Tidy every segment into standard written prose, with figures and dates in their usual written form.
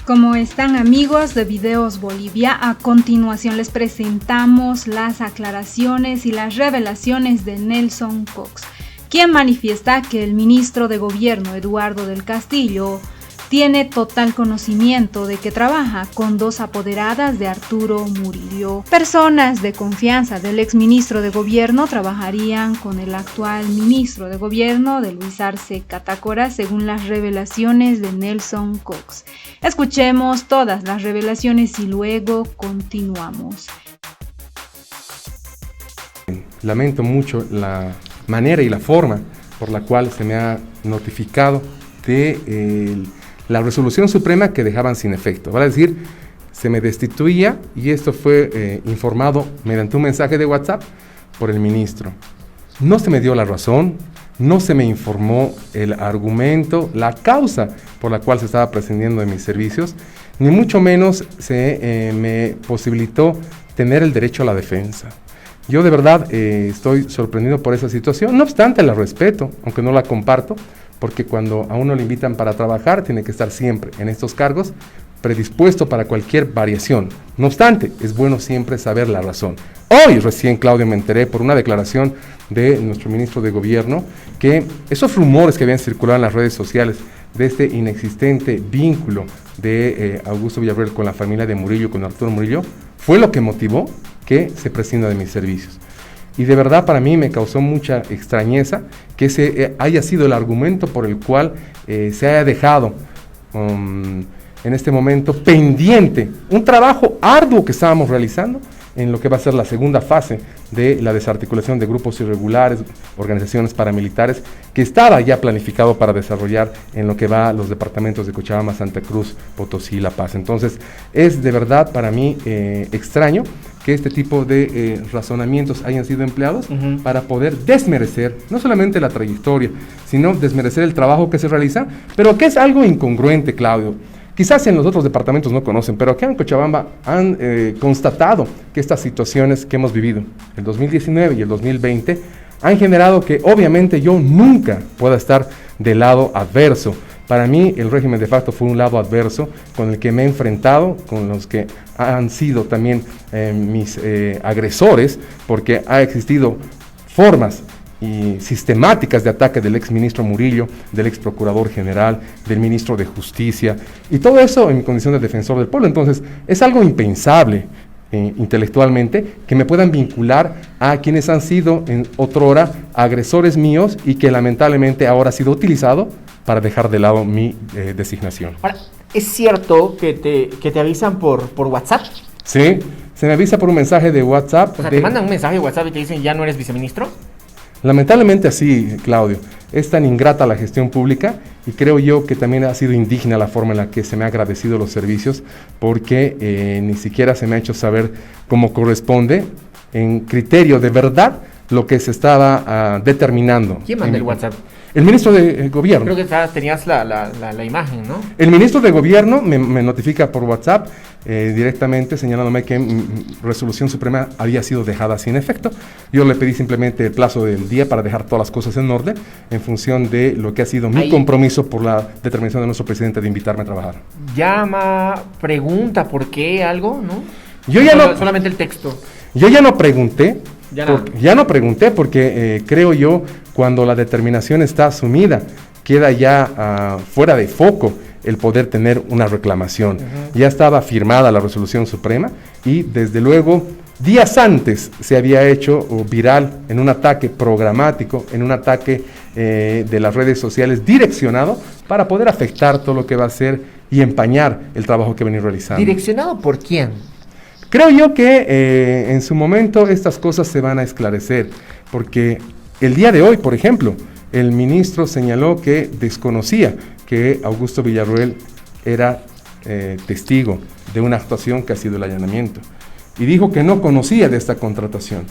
¿Cómo están, amigos de Videos Bolivia? A continuación les presentamos las aclaraciones y las revelaciones de Nelson Cox, quien manifiesta que el ministro de Gobierno, Eduardo del Castillo, tiene total conocimiento de que trabaja con dos apoderadas de Arturo Murillo. Personas de confianza del exministro de Gobierno trabajarían con el actual ministro de Gobierno de Luis Arce Catacora, según las revelaciones de Nelson Cox. Escuchemos todas las revelaciones y luego continuamos. Lamento mucho la manera y la forma por la cual se me ha notificado de la resolución suprema que dejaban sin efecto. Vale decir, se me destituía y esto fue informado mediante un mensaje de WhatsApp por el ministro. No se me dio la razón, no se me informó el argumento, la causa por la cual se estaba prescindiendo de mis servicios, ni mucho menos se me posibilitó tener el derecho a la defensa. Yo de verdad estoy sorprendido por esa situación, no obstante la respeto, aunque no la comparto, porque cuando a uno le invitan para trabajar, tiene que estar siempre en estos cargos, predispuesto para cualquier variación. No obstante, es bueno siempre saber la razón. Hoy recién, Claudio, me enteré por una declaración de nuestro ministro de Gobierno que esos rumores que habían circulado en las redes sociales de este inexistente vínculo de Augusto Villarroel con la familia de Murillo, con Arturo Murillo, fue lo que motivó que se prescinda de mis servicios. Y de verdad para mí me causó mucha extrañeza que ese haya sido el argumento por el cual se haya dejado en este momento pendiente un trabajo arduo que estábamos realizando en lo que va a ser la segunda fase de la desarticulación de grupos irregulares, organizaciones paramilitares, que estaba ya planificado para desarrollar en lo que va a los departamentos de Cochabamba, Santa Cruz, Potosí y La Paz. Entonces, es de verdad para mí extraño que este tipo de razonamientos hayan sido empleados para poder desmerecer no solamente la trayectoria, sino desmerecer el trabajo que se realiza, pero que es algo incongruente, Claudio. Quizás en los otros departamentos no conocen, pero acá en Cochabamba han constatado que estas situaciones que hemos vivido, el 2019 y el 2020, han generado que obviamente yo nunca pueda estar del lado adverso. Para mí el régimen de facto fue un lado adverso con el que me he enfrentado, con los que han sido también mis agresores, porque ha existido formas y sistemáticas de ataque del exministro Murillo, del ex procurador general, del ministro de Justicia, y todo eso en mi condición de defensor del pueblo. Entonces es algo impensable intelectualmente que me puedan vincular a quienes han sido en otrora agresores míos y que lamentablemente ahora ha sido utilizado para dejar de lado mi designación. Ahora, ¿es cierto que te avisan por WhatsApp? Sí, se me avisa por un mensaje de WhatsApp. O sea, te mandan un mensaje de WhatsApp y te dicen, ¿ya no eres viceministro? Lamentablemente así, Claudio. Es tan ingrata la gestión pública y creo yo que también ha sido indigna la forma en la que se me ha agradecido los servicios, porque ni siquiera se me ha hecho saber cómo corresponde, en criterio de verdad, lo que se estaba determinando. ¿Quién manda el WhatsApp? El ministro de Gobierno. Creo que tenías la imagen, ¿no? El ministro de Gobierno me notifica por WhatsApp directamente señalándome que resolución suprema había sido dejada sin efecto. Yo le pedí simplemente el plazo del día para dejar todas las cosas en orden en función de lo que ha sido mi compromiso por la determinación de nuestro presidente de invitarme a trabajar. Llama, pregunta por qué, algo, ¿no? Yo ya solamente el texto. Yo ya no pregunté. Ya no pregunté porque creo yo cuando la determinación está asumida queda ya fuera de foco el poder tener una reclamación. Ya estaba firmada la resolución suprema y desde luego días antes se había hecho viral en un ataque programático, en un ataque de las redes sociales direccionado para poder afectar todo lo que va a ser y empañar el trabajo que venir realizando. ¿Direccionado por quién? Creo yo que en su momento estas cosas se van a esclarecer, porque el día de hoy, por ejemplo, el ministro señaló que desconocía que Augusto Villarroel era testigo de una actuación que ha sido el allanamiento, y dijo que no conocía de esta contratación.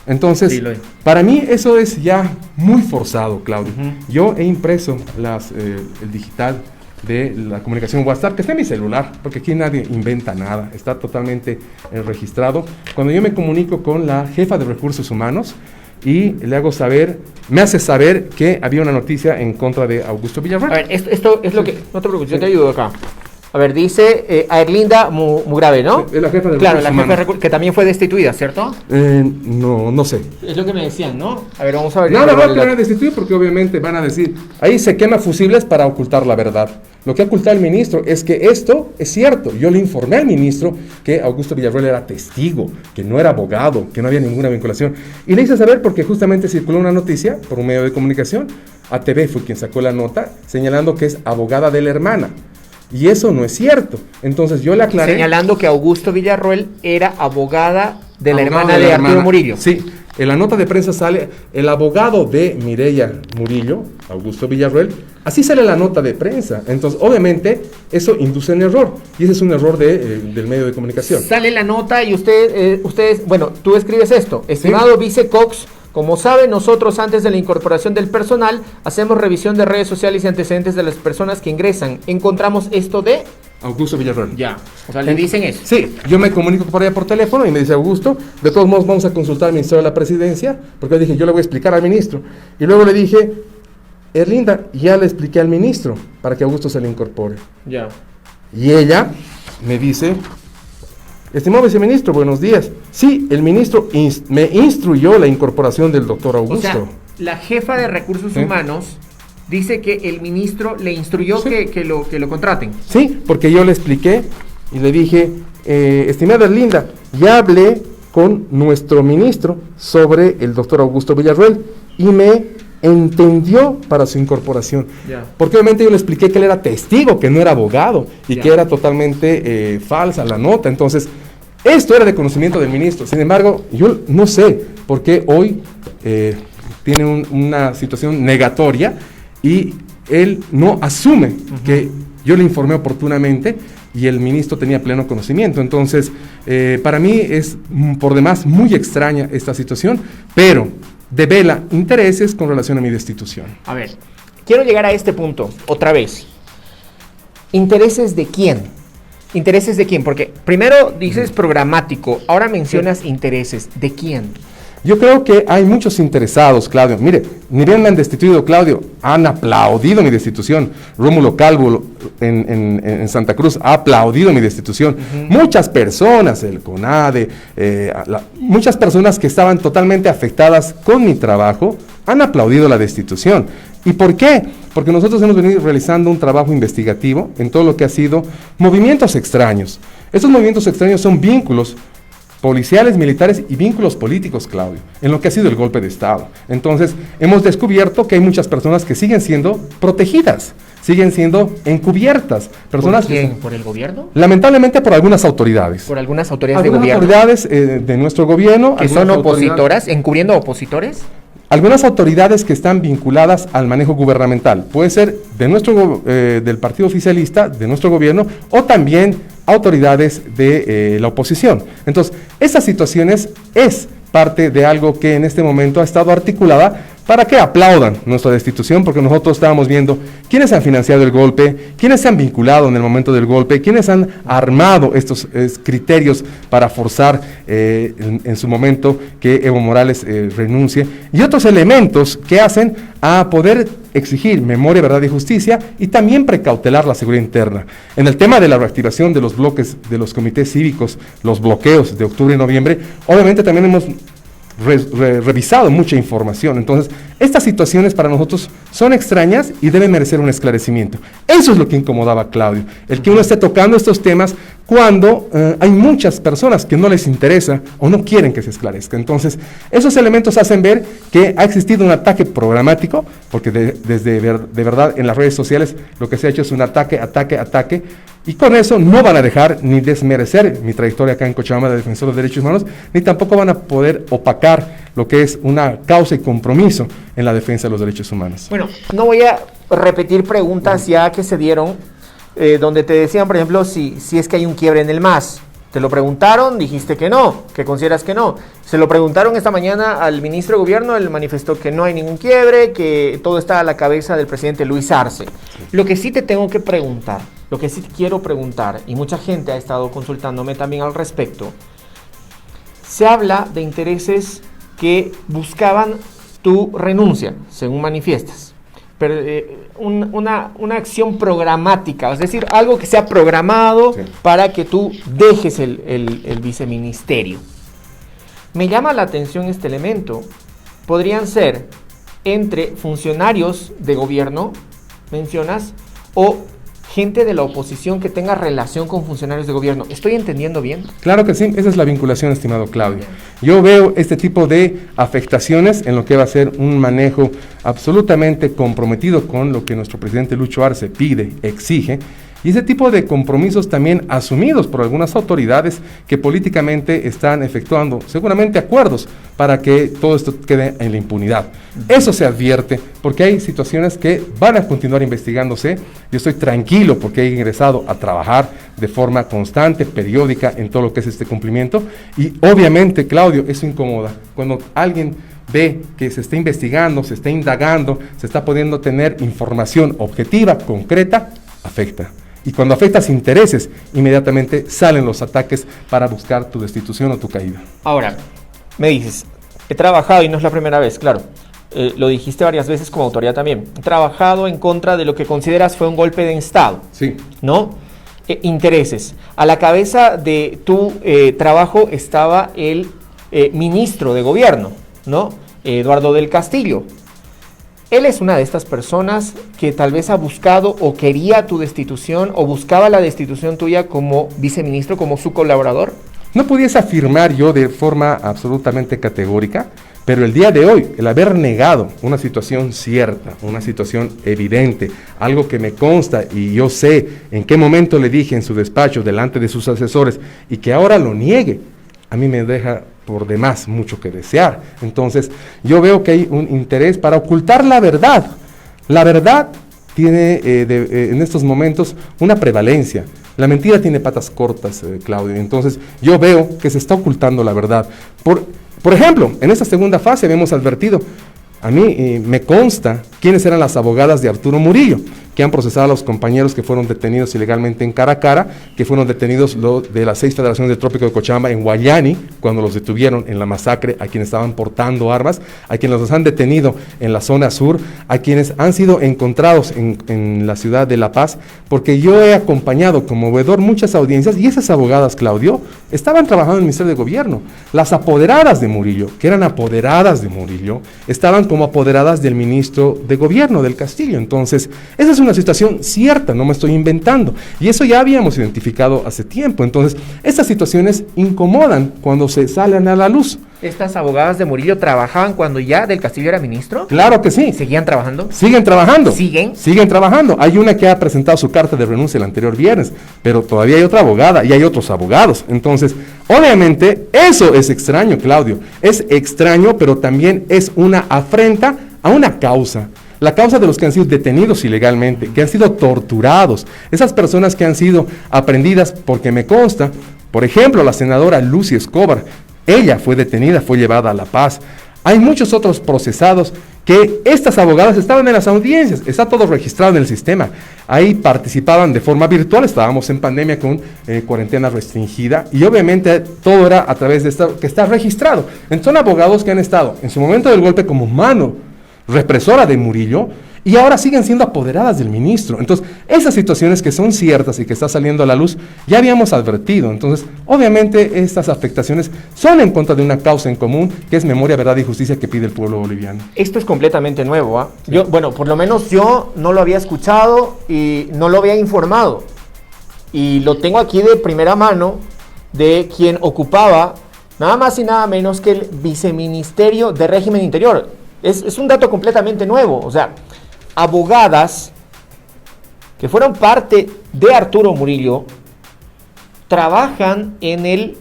Entonces, sí, para mí eso es ya muy forzado, Claudio. Yo he impreso el digital de la comunicación WhatsApp, que está en mi celular, porque aquí nadie inventa nada, está totalmente registrado. Cuando yo me comunico con la jefa de recursos humanos y le hago saber, me hace saber que había una noticia en contra de Augusto Villarroel. A ver, esto es lo que, no te preocupes, yo te ayudo acá. A ver, dice a Erlinda Mugrave, ¿no? Es la jefa de Claro, recursos la jefa de humanos. recursos, que también fue destituida, ¿cierto? No sé. Es lo que me decían, ¿no? A ver, vamos a ver. Nada más que van a destituir porque obviamente van a decir, ahí se quema fusibles para ocultar la verdad. Lo que ha ocultado el ministro es que esto es cierto. Yo le informé al ministro que Augusto Villarroel era testigo, que no era abogado, que no había ninguna vinculación. Y le hice saber porque justamente circuló una noticia por un medio de comunicación. ATV fue quien sacó la nota señalando que es abogada de la hermana. Y eso no es cierto. Entonces yo le aclaré. Señalando que Augusto Villarroel era abogada de la hermana de Arturo Murillo. Sí, en la nota de prensa sale el abogado de Mireya Murillo, Augusto Villarroel. Así sale la nota de prensa. Entonces, obviamente, eso induce en error. Y ese es un error del medio de comunicación. Sale la nota y ustedes, bueno, tú escribes esto. Estimado Vice Cox, como sabe, nosotros antes de la incorporación del personal hacemos revisión de redes sociales y antecedentes de las personas que ingresan. Encontramos esto de Augusto Villarroel. Ya, o sea, le dicen eso. Sí, yo me comunico por allá por teléfono y me dice Augusto, de todos modos vamos a consultar al Ministerio de la Presidencia, porque yo dije, yo le voy a explicar al ministro. Y luego le dije, Erlinda, ya le expliqué al ministro para que Augusto se le incorpore. Ya. Y ella me dice, estimado viceministro, buenos días. Sí, el ministro me instruyó la incorporación del doctor Augusto. O sea, la jefa de recursos humanos dice que el ministro le instruyó que lo contraten. Sí, porque yo le expliqué y le dije, estimada Erlinda, ya hablé con nuestro ministro sobre el doctor Augusto Villarroel y me entendió para su incorporación. Ya. Porque obviamente yo le expliqué que él era testigo, que no era abogado y Ya. que era totalmente falsa la nota. Entonces, esto era de conocimiento del ministro. Sin embargo, yo no sé por qué hoy tiene una situación negatoria y él no asume que yo le informé oportunamente y el ministro tenía pleno conocimiento. Entonces, para mí es por demás muy extraña esta situación, pero devela intereses con relación a mi destitución. A ver, quiero llegar a este punto otra vez. ¿Intereses de quién? ¿Intereses de quién? Porque primero dices programático, ahora mencionas intereses. ¿De quién? Yo creo que hay muchos interesados, Claudio. Mire, ni bien me han destituido, Claudio, han aplaudido mi destitución. Rómulo Calvo en Santa Cruz ha aplaudido mi destitución. Muchas personas, el CONADE, muchas personas que estaban totalmente afectadas con mi trabajo, han aplaudido la destitución. ¿Y por qué? Porque nosotros hemos venido realizando un trabajo investigativo en todo lo que ha sido movimientos extraños. Estos movimientos extraños son vínculos policiales, militares y vínculos políticos, Claudio, en lo que ha sido el golpe de Estado. Entonces, hemos descubierto que hay muchas personas que siguen siendo protegidas, siguen siendo encubiertas. Personas ¿Por quién? ¿Por el gobierno? Lamentablemente por algunas autoridades. ¿Por algunas autoridades de Algunas gobierno? autoridades de nuestro gobierno. ¿Que son algunas opositoras? ¿Encubriendo opositores? Algunas autoridades que están vinculadas al manejo gubernamental. Puede ser de del partido oficialista, de nuestro gobierno, o también autoridades de la oposición. Entonces, esas situaciones es parte de algo que en este momento ha estado articulada para que aplaudan nuestra destitución, porque nosotros estábamos viendo quiénes han financiado el golpe, quiénes se han vinculado en el momento del golpe, quiénes han armado estos criterios para forzar en su momento que Evo Morales renuncie, y otros elementos que hacen a poder exigir memoria, verdad y justicia, y también precautelar la seguridad interna. En el tema de la reactivación de los bloques de los comités cívicos, los bloqueos de octubre y noviembre, obviamente también hemos revisado mucha información. Entonces, estas situaciones para nosotros son extrañas y deben merecer un esclarecimiento. Eso es lo que incomodaba a Claudio, el que uno esté tocando estos temas cuando hay muchas personas que no les interesa o no quieren que se esclarezca. Entonces, esos elementos hacen ver que ha existido un ataque programático, porque de verdad en las redes sociales lo que se ha hecho es un ataque, y con eso no van a dejar ni desmerecer mi trayectoria acá en Cochabamba de defensor de derechos humanos, ni tampoco van a poder opacar lo que es una causa y compromiso en la defensa de los derechos humanos. Bueno, no voy a repetir preguntas ya que se dieron, donde te decían, por ejemplo, si es que hay un quiebre en el MAS. Te lo preguntaron, dijiste que no, que consideras que no. Se lo preguntaron esta mañana al ministro de Gobierno, él manifestó que no hay ningún quiebre, que todo está a la cabeza del presidente Luis Arce. Lo que sí te tengo que preguntar, lo que sí te quiero preguntar, y mucha gente ha estado consultándome también al respecto, se habla de intereses que buscaban tu renuncia, según manifiestas. una acción programática, es decir, algo que sea programado para que tú dejes el viceministerio. Me llama la atención este elemento. Podrían ser entre funcionarios de gobierno, mencionas, o gente de la oposición que tenga relación con funcionarios de gobierno. ¿Estoy entendiendo bien? Claro que sí, esa es la vinculación, estimado Claudio. Yo veo este tipo de afectaciones en lo que va a ser un manejo absolutamente comprometido con lo que nuestro presidente Lucho Arce pide, exige, y ese tipo de compromisos también asumidos por algunas autoridades que políticamente están efectuando seguramente acuerdos para que todo esto quede en la impunidad. Eso se advierte porque hay situaciones que van a continuar investigándose. Yo estoy tranquilo porque he ingresado a trabajar de forma constante, periódica, en todo lo que es este cumplimiento. Y obviamente, Claudio, eso incomoda. Cuando alguien ve que se está investigando, se está indagando, se está pudiendo tener información objetiva, concreta, afecta. Y cuando afectas intereses, inmediatamente salen los ataques para buscar tu destitución o tu caída. Ahora, me dices, he trabajado, y no es la primera vez, claro, lo dijiste varias veces como autoridad también, he trabajado en contra de lo que consideras fue un golpe de Estado. Sí. ¿No? Intereses. A la cabeza de tu trabajo estaba el ministro de gobierno, ¿no? Eduardo del Castillo. Él es una de estas personas que tal vez ha buscado o quería tu destitución o buscaba la destitución tuya como viceministro, como su colaborador. No pudiese afirmar yo de forma absolutamente categórica, pero el día de hoy, el haber negado una situación cierta, una situación evidente, algo que me consta y yo sé en qué momento le dije en su despacho delante de sus asesores y que ahora lo niegue, a mí me deja por demás mucho que desear. Entonces, yo veo que hay un interés para ocultar la verdad. La verdad tiene en estos momentos una prevalencia. La mentira tiene patas cortas, Claudio. Entonces, yo veo que se está ocultando la verdad. Por ejemplo, en esta segunda fase habíamos advertido, a mí me consta quiénes eran las abogadas de Arturo Murillo, que han procesado a los compañeros que fueron detenidos ilegalmente en Caracara, que fueron detenidos de las 6 federaciones del Trópico de Cochabamba en Guayani, cuando los detuvieron en la masacre, a quienes estaban portando armas, a quienes los han detenido en la zona sur, a quienes han sido encontrados en la ciudad de La Paz, porque yo he acompañado como veedor muchas audiencias, y esas abogadas, Claudio, estaban trabajando en el Ministerio de Gobierno. Las apoderadas de Murillo, que eran apoderadas de Murillo, estaban como apoderadas del ministro de Gobierno, del Castillo. Entonces, esa es una situación cierta, no me estoy inventando, y eso ya habíamos identificado hace tiempo. Entonces, estas situaciones incomodan cuando se salen a la luz. ¿Estas abogadas de Murillo trabajaban cuando ya del Castillo era ministro? Claro que sí. ¿Seguían trabajando? Siguen trabajando. ¿Siguen? Siguen trabajando. Hay una que ha presentado su carta de renuncia el anterior viernes, pero todavía hay otra abogada y hay otros abogados. Entonces, obviamente, eso es extraño, Claudio. Es extraño, pero también es una afrenta a una causa. La causa de los que han sido detenidos ilegalmente, que han sido torturados, esas personas que han sido aprehendidas, porque me consta, por ejemplo, la senadora Lucy Escobar, ella fue detenida, fue llevada a La Paz. Hay muchos otros procesados que estas abogadas estaban en las audiencias, está todo registrado en el sistema. Ahí participaban de forma virtual, estábamos en pandemia con cuarentena restringida y obviamente todo era a través de esto que está registrado. Entonces son abogados que han estado en su momento del golpe como mano represora de Murillo y ahora siguen siendo apoderadas del ministro. Entonces, esas situaciones que son ciertas y que está saliendo a la luz, ya habíamos advertido. Entonces, obviamente, estas afectaciones son en contra de una causa en común, que es memoria, verdad y justicia que pide el pueblo boliviano. Esto es completamente nuevo, ¿ah? Sí. Yo, bueno, por lo menos yo no lo había escuchado y no lo había informado. Y lo tengo aquí de primera mano de quien ocupaba nada más y nada menos que el viceministerio de régimen interior. Es un dato completamente nuevo, o sea, abogadas que fueron parte de Arturo Murillo trabajan en el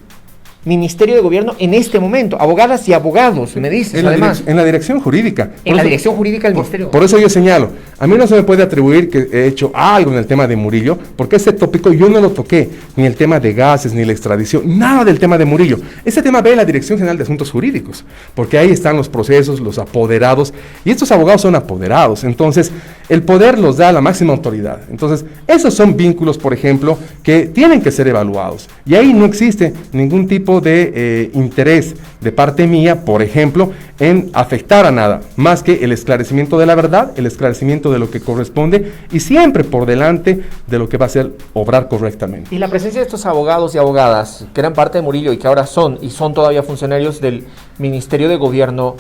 Ministerio de Gobierno en este momento, abogadas y abogados, me dices, además. En la dirección jurídica. En la dirección jurídica del Ministerio. Por eso yo señalo, a mí no se me puede atribuir que he hecho algo en el tema de Murillo, porque ese tópico yo no lo toqué, ni el tema de gases, ni la extradición, nada del tema de Murillo. Ese tema ve la Dirección General de Asuntos Jurídicos, porque ahí están los procesos, los apoderados, y estos abogados son apoderados. Entonces, El poder los da la máxima autoridad. Entonces, esos son vínculos, por ejemplo, que tienen que ser evaluados. Y ahí no existe ningún tipo de interés de parte mía, por ejemplo, en afectar a nada, más que el esclarecimiento de la verdad, el esclarecimiento de lo que corresponde y siempre por delante de lo que va a ser obrar correctamente. Y la presencia de estos abogados y abogadas que eran parte de Murillo y que ahora son todavía funcionarios del Ministerio de Gobierno,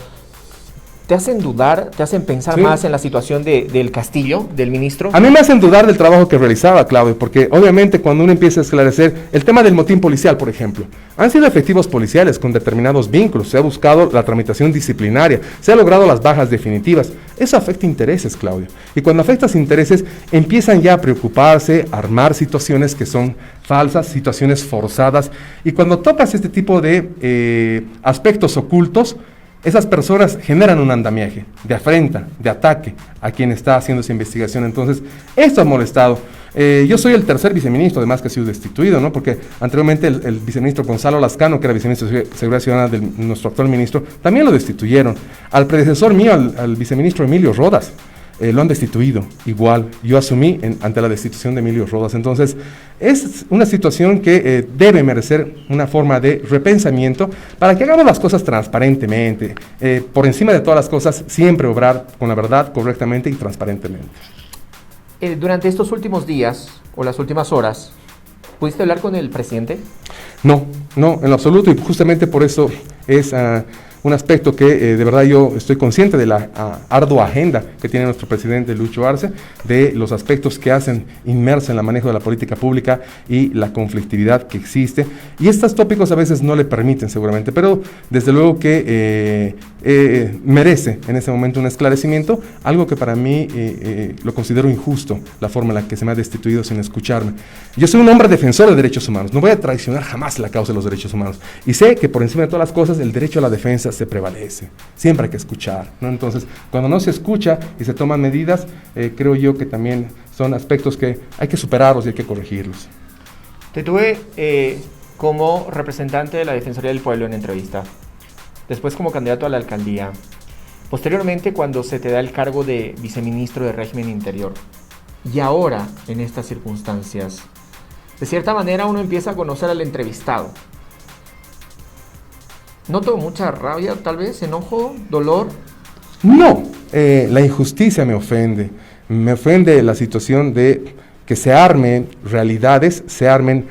¿te hacen dudar, te hacen pensar más en la situación del Castillo, del ministro? A mí me hacen dudar del trabajo que realizaba, Claudio, porque obviamente cuando uno empieza a esclarecer el tema del motín policial, por ejemplo, han sido efectivos policiales con determinados vínculos, se ha buscado la tramitación disciplinaria, se ha logrado las bajas definitivas. Eso afecta intereses, Claudio. Y cuando afectas intereses, empiezan ya a preocuparse, a armar situaciones que son falsas, situaciones forzadas. Y cuando tocas este tipo de aspectos ocultos, esas personas generan un andamiaje de afrenta, de ataque a quien está haciendo esa investigación. Entonces, esto ha molestado. Yo soy el tercer viceministro, además que ha sido destituido, ¿no? Porque anteriormente el viceministro Gonzalo Lascano, que era viceministro de Seguridad Ciudadana de nuestro actual ministro, también lo destituyeron. Al predecesor mío, al viceministro Emilio Rodas, lo han destituido igual. Yo asumí ante la destitución de Emilio Rodas. Entonces, es una situación que debe merecer una forma de repensamiento para que hagamos las cosas transparentemente. Por encima de todas las cosas, siempre obrar con la verdad, correctamente y transparentemente. Durante estos últimos días o las últimas horas, ¿pudiste hablar con el presidente? No, en lo absoluto, y justamente por eso es un aspecto que de verdad yo estoy consciente de la ardua agenda que tiene nuestro presidente Lucho Arce, de los aspectos que hacen inmersa en el manejo de la política pública y la conflictividad que existe. Y estos tópicos a veces no le permiten seguramente, pero desde luego que merece en ese momento un esclarecimiento, algo que para mí lo considero injusto, la forma en la que se me ha destituido sin escucharme. Yo soy un hombre defensor de derechos humanos, no voy a traicionar jamás la causa de los derechos humanos, y sé que por encima de todas las cosas el derecho a la defensa se prevalece, siempre hay que escuchar, ¿no? Entonces, cuando no se escucha y se toman medidas, creo yo que también son aspectos que hay que superarlos y hay que corregirlos. Te tuve como representante de la Defensoría del Pueblo en entrevista, después como candidato a la alcaldía, posteriormente cuando se te da el cargo de viceministro de régimen interior, y ahora en estas circunstancias, de cierta manera uno empieza a conocer al entrevistado. ¿Noto mucha rabia, tal vez, enojo, dolor? No, la injusticia me ofende la situación de que se armen realidades, se armen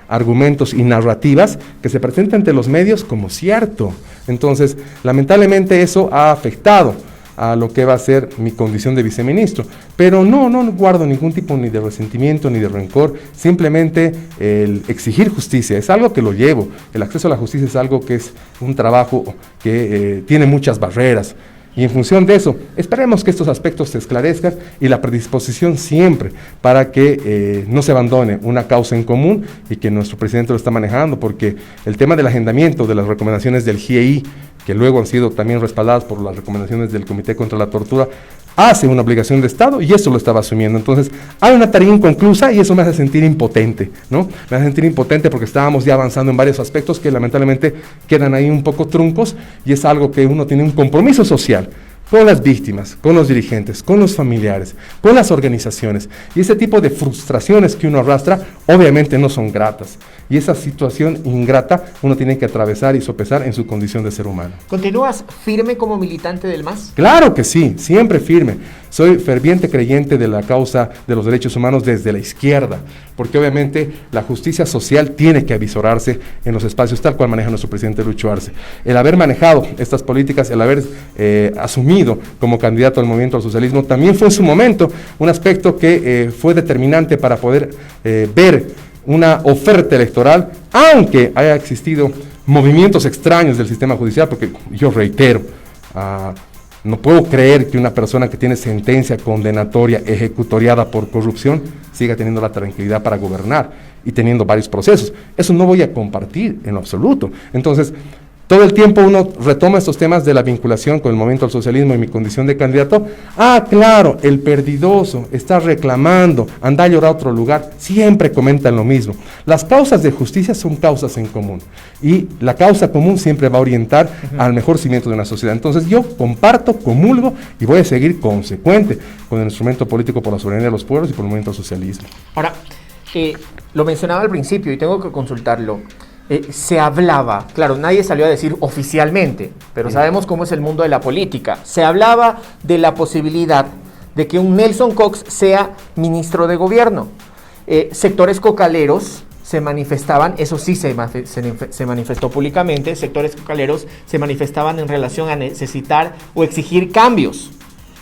argumentos y narrativas que se presenten ante los medios como cierto. Entonces, lamentablemente eso ha afectado a lo que va a ser mi condición de viceministro, pero no guardo ningún tipo ni de resentimiento ni de rencor, simplemente el exigir justicia es algo que lo llevo, el acceso a la justicia es algo que es un trabajo que tiene muchas barreras, y en función de eso, esperemos que estos aspectos se esclarezcan y la predisposición siempre para que no se abandone una causa en común y que nuestro presidente lo está manejando, porque el tema del agendamiento de las recomendaciones del GIEI, que luego han sido también respaldadas por las recomendaciones del Comité contra la Tortura, hace una obligación de Estado y eso lo estaba asumiendo. Entonces, hay una tarea inconclusa y eso me hace sentir impotente, ¿no? Me hace sentir impotente porque estábamos ya avanzando en varios aspectos que lamentablemente quedan ahí un poco truncos y es algo que uno tiene un compromiso social con las víctimas, con los dirigentes, con los familiares, con las organizaciones. Y ese tipo de frustraciones que uno arrastra, obviamente no son gratas. Y esa situación ingrata uno tiene que atravesar y sopesar en su condición de ser humano. ¿Continúas firme como militante del MAS? Claro que sí, siempre firme. Soy ferviente creyente de la causa de los derechos humanos desde la izquierda, porque obviamente la justicia social tiene que avisorarse en los espacios tal cual maneja nuestro presidente Lucho Arce. El haber manejado estas políticas, el haber asumido como candidato al movimiento al socialismo, también fue en su momento un aspecto que fue determinante para poder ver una oferta electoral, aunque haya existido movimientos extraños del sistema judicial, porque yo reitero, no puedo creer que una persona que tiene sentencia condenatoria ejecutoriada por corrupción siga teniendo la tranquilidad para gobernar y teniendo varios procesos. Eso no voy a compartir en lo absoluto. Entonces, todo el tiempo uno retoma estos temas de la vinculación con el movimiento al socialismo y mi condición de candidato. Ah, claro, el perdidoso está reclamando, anda a llorar a otro lugar, siempre comentan lo mismo. Las causas de justicia son causas en común y la causa común siempre va a orientar al mejor cimiento de una sociedad. Entonces yo comparto, comulgo y voy a seguir consecuente con el instrumento político por la soberanía de los pueblos y por el movimiento al socialismo. Ahora, lo mencionaba al principio y tengo que consultarlo. Se hablaba, claro, nadie salió a decir oficialmente, pero sabemos cómo es el mundo de la política. Se hablaba de la posibilidad de que un Nelson Cox sea ministro de gobierno. Sectores cocaleros se manifestaban, eso sí se manifestó públicamente, sectores cocaleros se manifestaban en relación a necesitar o exigir cambios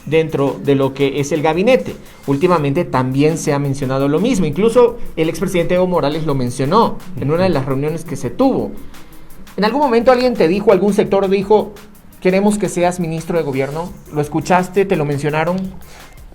dentro de lo que es el gabinete. Últimamente también se ha mencionado lo mismo, incluso el expresidente Evo Morales lo mencionó en una de las reuniones que se tuvo. ¿En algún momento alguien te dijo, algún sector dijo, queremos que seas ministro de gobierno? ¿Lo escuchaste? ¿Te lo mencionaron?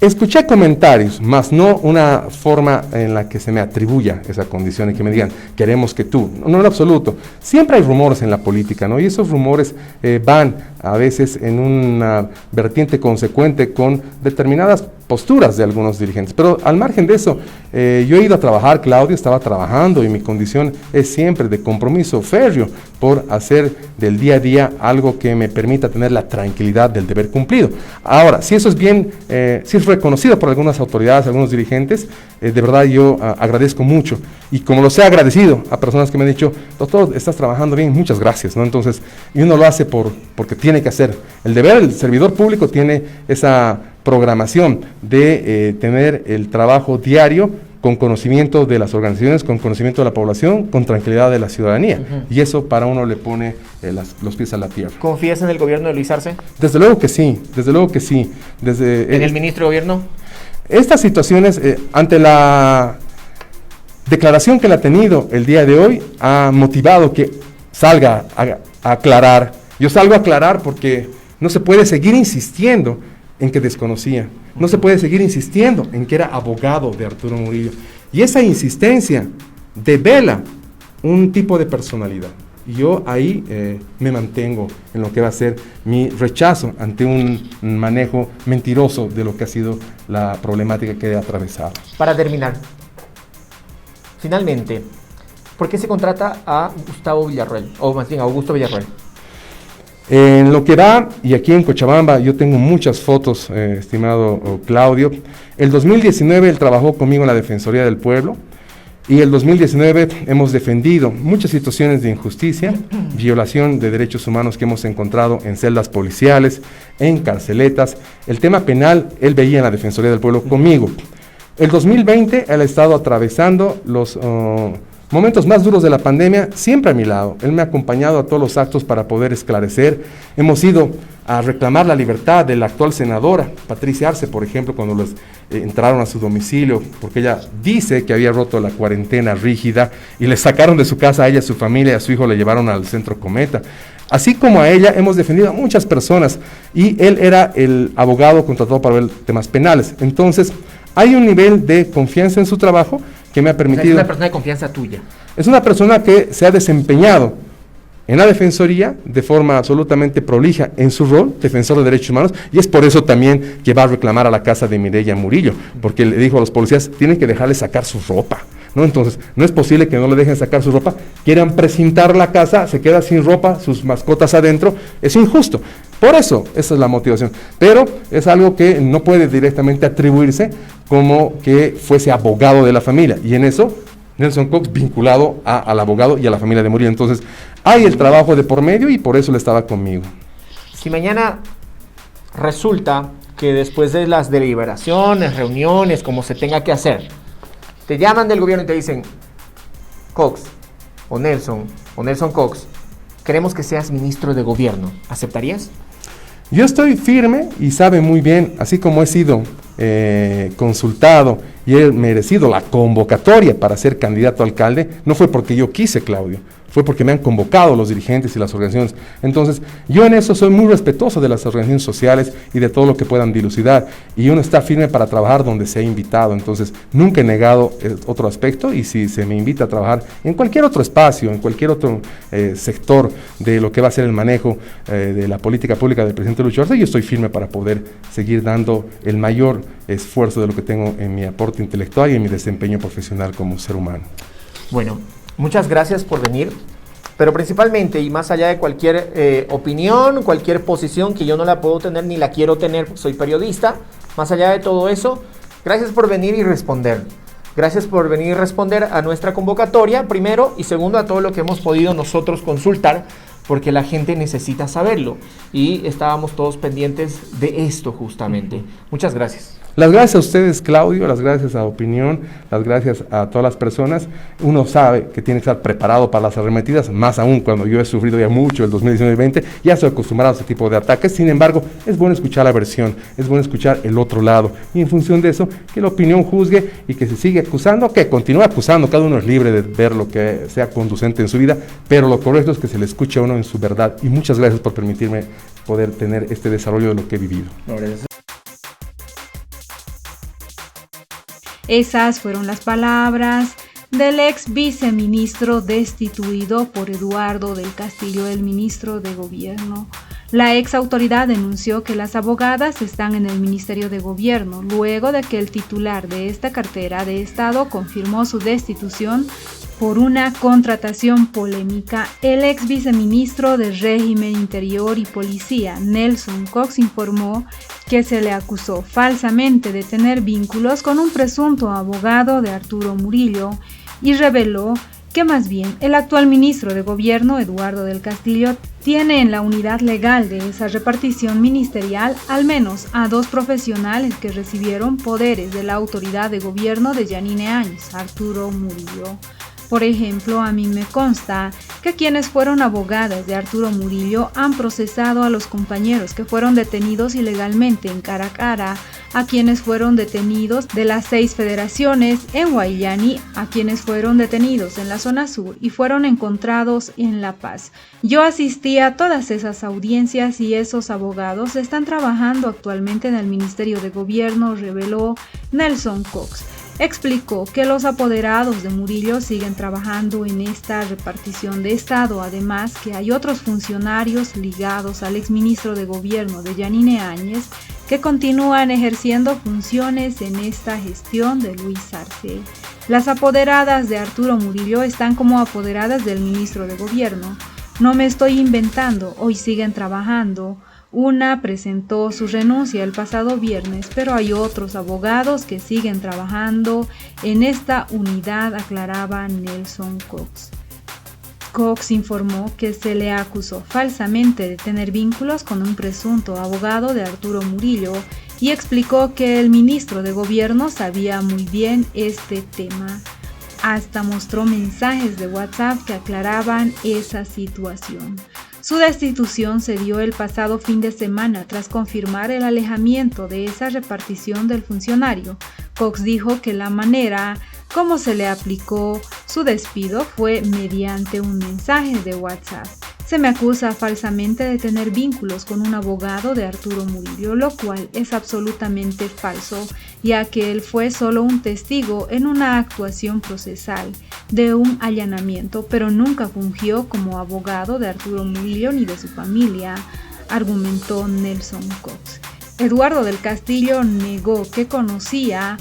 Escuché comentarios, más no una forma en la que se me atribuya esa condición y que me digan, queremos que tú. No, en absoluto. Siempre hay rumores en la política, ¿no? Y esos rumores van a veces en una vertiente consecuente con determinadas posturas de algunos dirigentes. Pero al margen de eso, yo he ido a trabajar, Claudio estaba trabajando y mi condición es siempre de compromiso férreo por hacer del día a día algo que me permita tener la tranquilidad del deber cumplido. Ahora, si eso es bien, si es reconocido por algunas autoridades, algunos dirigentes, de verdad yo agradezco mucho. Y como los he agradecido a personas que me han dicho, doctor, estás trabajando bien, muchas gracias, ¿no? Entonces, y uno lo hace porque tiene que hacer. El deber, el servidor público tiene esa programación de tener el trabajo diario con conocimiento de las organizaciones, con conocimiento de la población, con tranquilidad de la ciudadanía. Y eso para uno le pone los pies a la tierra. ¿Confías en el gobierno de Luis Arce? Desde luego que sí, desde luego que sí. ¿En el ministro de gobierno? Estas situaciones, ante la declaración que él ha tenido el día de hoy, ha motivado que salga a aclarar. Yo salgo a aclarar porque no se puede seguir insistiendo en que desconocía. No se puede seguir insistiendo en que era abogado de Arturo Murillo. Y esa insistencia devela un tipo de personalidad. Y yo ahí me mantengo en lo que va a ser mi rechazo ante un manejo mentiroso de lo que ha sido la problemática que he atravesado. Para terminar, finalmente, ¿por qué se contrata a Gustavo Villarroel? O más bien a Augusto Villarroel. En lo que va, y aquí en Cochabamba, yo tengo muchas fotos, estimado Claudio. El 2019 él trabajó conmigo en la Defensoría del Pueblo, y el 2019 hemos defendido muchas situaciones de injusticia, violación de derechos humanos que hemos encontrado en celdas policiales, en carceletas. El tema penal, él veía en la Defensoría del Pueblo conmigo. El 2020 él ha estado atravesando los momentos más duros de la pandemia, siempre a mi lado. Él me ha acompañado a todos los actos para poder esclarecer. Hemos ido a reclamar la libertad de la actual senadora, Patricia Arce, por ejemplo, cuando les entraron a su domicilio, porque ella dice que había roto la cuarentena rígida y le sacaron de su casa a ella, a su familia, a su hijo le llevaron al centro Cometa. Así como a ella, hemos defendido a muchas personas y él era el abogado contratado para ver temas penales. Entonces, hay un nivel de confianza en su trabajo que me ha permitido... Es una persona de confianza tuya. Es una persona que se ha desempeñado en la Defensoría de forma absolutamente prolija en su rol, defensor de derechos humanos, y es por eso también que va a reclamar a la casa de Mireya Murillo, porque le dijo a los policías, tienen que dejarle sacar su ropa, ¿no? Entonces, no es posible que no le dejen sacar su ropa, quieran precintar la casa, se queda sin ropa, sus mascotas adentro, es injusto. Por eso, esa es la motivación. Pero es algo que no puede directamente atribuirse como que fuese abogado de la familia, y en eso Nelson Cox vinculado al abogado y a la familia de Murillo. Entonces, hay el trabajo de por medio y por eso él estaba conmigo. Si mañana resulta que después de las deliberaciones, reuniones, como se tenga que hacer, te llaman del gobierno y te dicen, Cox o Nelson Cox, queremos que seas ministro de gobierno, ¿aceptarías? Yo estoy firme y sabe muy bien, así como he sido consultado y he merecido la convocatoria para ser candidato a alcalde, no fue porque yo quise, Claudio, fue porque me han convocado los dirigentes y las organizaciones. Entonces, yo en eso soy muy respetuoso de las organizaciones sociales y de todo lo que puedan dilucidar, y uno está firme para trabajar donde se ha invitado. Entonces, nunca he negado otro aspecto, y si se me invita a trabajar en cualquier otro espacio, en cualquier otro sector de lo que va a ser el manejo de la política pública del presidente Lucho Arce, yo estoy firme para poder seguir dando el mayor esfuerzo de lo que tengo en mi aporte intelectual y en mi desempeño profesional como ser humano. Bueno, muchas gracias por venir, pero principalmente y más allá de cualquier opinión, cualquier posición que yo no la puedo tener ni la quiero tener, soy periodista, más allá de todo eso, gracias por venir y responder. Gracias por venir y responder a nuestra convocatoria, primero, y segundo, a todo lo que hemos podido nosotros consultar, porque la gente necesita saberlo y estábamos todos pendientes de esto justamente. Muchas gracias. Las gracias a ustedes, Claudio, las gracias a Opinión, las gracias a todas las personas. Uno sabe que tiene que estar preparado para las arremetidas, más aún cuando yo he sufrido ya mucho el 2019 y 20, ya estoy acostumbrado a ese tipo de ataques. Sin embargo, es bueno escuchar la versión, es bueno escuchar el otro lado, y en función de eso, que la opinión juzgue y que se sigue acusando, que continúe acusando. Cada uno es libre de ver lo que sea conducente en su vida, pero lo correcto es que se le escuche a uno en su verdad. Y muchas gracias por permitirme poder tener este desarrollo de lo que he vivido. Gracias. Esas fueron las palabras del ex viceministro destituido por Eduardo del Castillo, el ministro de Gobierno. La ex autoridad denunció que las abogadas están en el Ministerio de Gobierno, luego de que el titular de esta cartera de Estado confirmó su destitución por una contratación polémica. El ex viceministro de Régimen Interior y Policía, Nelson Cox, informó que se le acusó falsamente de tener vínculos con un presunto abogado de Arturo Murillo, y reveló que más bien el actual ministro de Gobierno, Eduardo del Castillo, tiene en la unidad legal de esa repartición ministerial al menos a 2 profesionales que recibieron poderes de la autoridad de gobierno de Yanine Áñez, Arturo Murillo. Por ejemplo, a mí me consta que quienes fueron abogadas de Arturo Murillo han procesado a los compañeros que fueron detenidos ilegalmente en Caracara, a quienes fueron detenidos de las 6 federaciones en Guayani, a quienes fueron detenidos en la zona sur y fueron encontrados en La Paz. Yo asistí a todas esas audiencias y esos abogados están trabajando actualmente en el Ministerio de Gobierno, reveló Nelson Cox. Explicó que los apoderados de Murillo siguen trabajando en esta repartición de Estado, además que hay otros funcionarios ligados al exministro de Gobierno de Yanine Áñez que continúan ejerciendo funciones en esta gestión de Luis Arce. Las apoderadas de Arturo Murillo están como apoderadas del ministro de Gobierno. No me estoy inventando, hoy siguen trabajando. Una presentó su renuncia el pasado viernes, pero hay otros abogados que siguen trabajando en esta unidad, aclaraba Nelson Cox. Cox informó que se le acusó falsamente de tener vínculos con un presunto abogado de Arturo Murillo y explicó que el ministro de Gobierno sabía muy bien este tema. Hasta mostró mensajes de WhatsApp que aclaraban esa situación. Su destitución se dio el pasado fin de semana tras confirmar el alejamiento de esa repartición del funcionario. Cox dijo que la manera como se le aplicó su despido fue mediante un mensaje de WhatsApp. Se me acusa falsamente de tener vínculos con un abogado de Arturo Murillo, lo cual es absolutamente falso, ya que él fue solo un testigo en una actuación procesal de un allanamiento, pero nunca fungió como abogado de Arturo Murillo ni de su familia, argumentó Nelson Cox. Eduardo del Castillo negó que conocía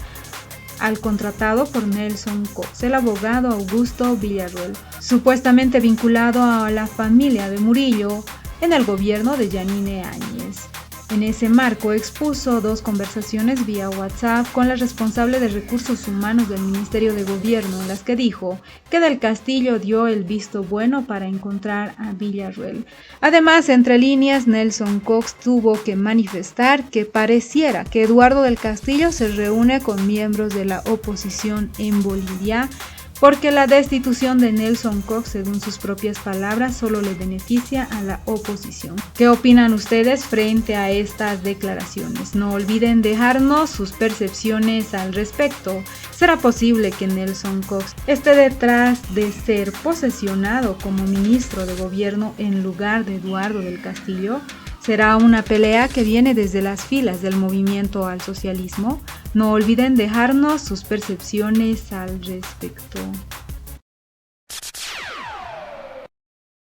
al contratado por Nelson Cox, el abogado Augusto Villarroel, supuestamente vinculado a la familia de Murillo en el gobierno de Yanine Áñez. En ese marco expuso 2 conversaciones vía WhatsApp con la responsable de Recursos Humanos del Ministerio de Gobierno, en las que dijo que del Castillo dio el visto bueno para encontrar a Villarroel. Además, entre líneas, Nelson Cox tuvo que manifestar que pareciera que Eduardo del Castillo se reúne con miembros de la oposición en Bolivia porque la destitución de Nelson Cox, según sus propias palabras, solo le beneficia a la oposición. ¿Qué opinan ustedes frente a estas declaraciones? No olviden dejarnos sus percepciones al respecto. ¿Será posible que Nelson Cox esté detrás de ser posesionado como ministro de gobierno en lugar de Eduardo del Castillo? ¿Será una pelea que viene desde las filas del movimiento al socialismo? No olviden dejarnos sus percepciones al respecto.